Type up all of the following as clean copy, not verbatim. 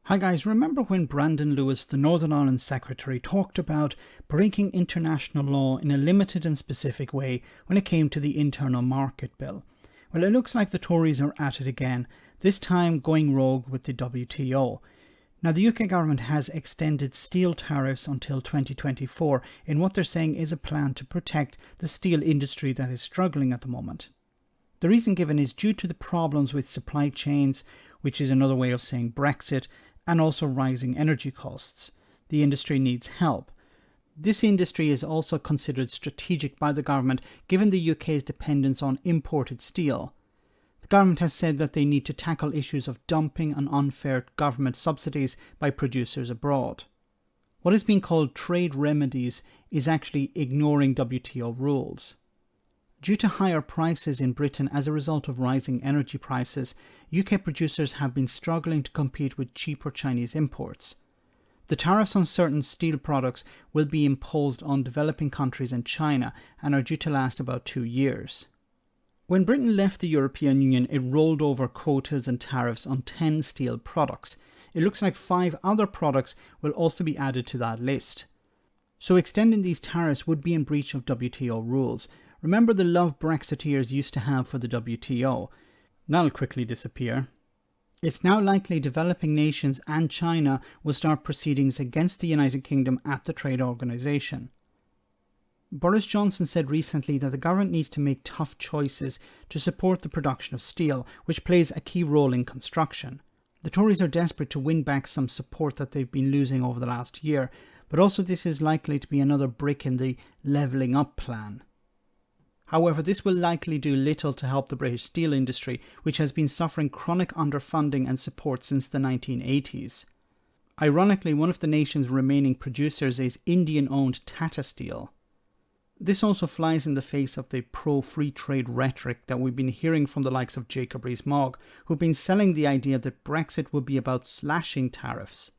Hi guys, remember when Brandon Lewis, the Northern Ireland Secretary, talked about breaking international law in a limited and specific way when it came to the Internal Market Bill? Well, it looks like the Tories are at it again, this time going rogue with the WTO. Now, the UK government has extended steel tariffs until 2024 in what they're saying is a plan to protect the steel industry that is struggling at the moment. The reason given is due to the problems with supply chains, which is another way of saying Brexit, and also rising energy costs. The industry needs help. This industry is also considered strategic by the government given the UK's dependence on imported steel. The government has said that they need to tackle issues of dumping and unfair government subsidies by producers abroad. What is being called trade remedies is actually ignoring WTO rules. Due to higher prices in Britain as a result of rising energy prices, UK producers have been struggling to compete with cheaper Chinese imports. The tariffs on certain steel products will be imposed on developing countries and China and are due to last about 2 years. When Britain left the European Union, it rolled over quotas and tariffs on 10 steel products. It looks like 5 other products will also be added to that list. So extending these tariffs would be in breach of WTO rules. Remember the love Brexiteers used to have for the WTO. That'll quickly disappear. It's now likely developing nations and China will start proceedings against the United Kingdom at the trade organisation. Boris Johnson said recently that the government needs to make tough choices to support the production of steel, which plays a key role in construction. The Tories are desperate to win back some support that they've been losing over the last year, but also this is likely to be another brick in the levelling up plan. However, this will likely do little to help the British steel industry, which has been suffering chronic underfunding and support since the 1980s. Ironically, one of the nation's remaining producers is Indian-owned Tata Steel. This also flies in the face of the pro-free trade rhetoric that we've been hearing from the likes of Jacob Rees-Mogg, who've been selling the idea that Brexit would be about slashing tariffs.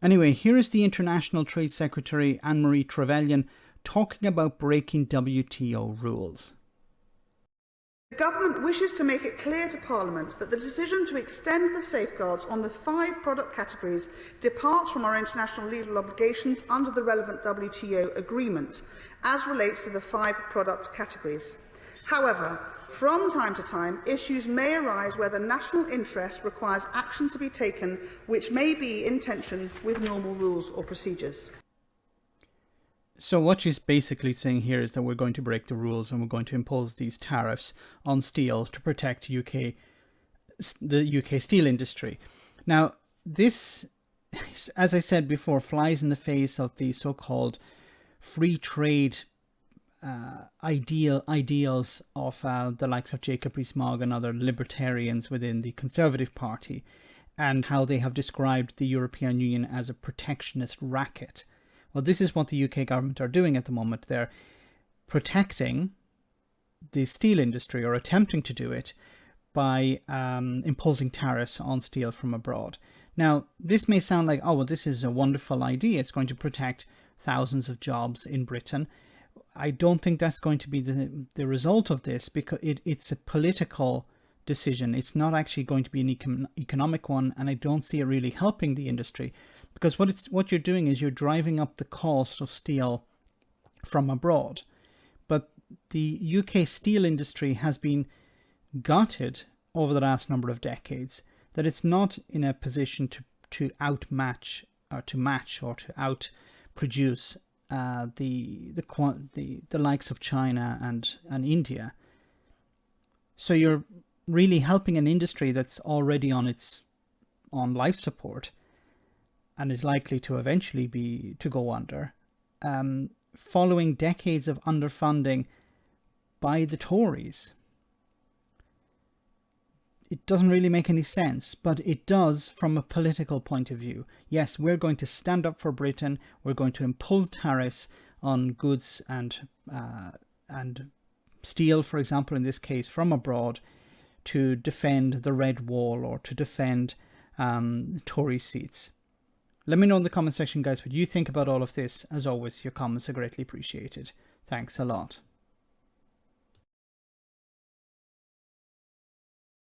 Anyway, here is the International Trade Secretary Anne-Marie Trevelyan talking about breaking WTO rules. The Government wishes to make it clear to Parliament that the decision to extend the safeguards on the 5 product categories departs from our international legal obligations under the relevant WTO agreement, as relates to the 5 product categories. However, from time to time, issues may arise where the national interest requires action to be taken which may be in tension with normal rules or procedures. So what she's basically saying here is that we're going to break the rules and we're going to impose these tariffs on steel to protect the UK steel industry. Now, this, as I said before, flies in the face of the so-called free trade ideals of the likes of Jacob Rees-Mogg and other libertarians within the Conservative Party, and how they have described the European Union as a protectionist racket. Well, this is what the UK government are doing at the moment. They're protecting the steel industry, or attempting to do it, by imposing tariffs on steel from abroad. Now, this may sound like, oh, well, this is a wonderful idea. It's going to protect thousands of jobs in Britain. I don't think that's going to be the result of this, because it's a political decision. It's not actually going to be an economic one, and I don't see it really helping the industry. Because what you're doing is you're driving up the cost of steel from abroad. But the UK steel industry has been gutted over the last number of decades, that it's not in a position to outmatch or to match or to outproduce the likes of China and India. So you're really helping an industry that's already on life support and is likely to eventually go under, following decades of underfunding by the Tories. It doesn't really make any sense, but it does from a political point of view. Yes, we're going to stand up for Britain. We're going to impose tariffs on goods and steel, for example, in this case, from abroad, to defend the Red Wall or to defend Tory seats. Let me know in the comment section, guys, what you think about all of this. As always, your comments are greatly appreciated. Thanks a lot.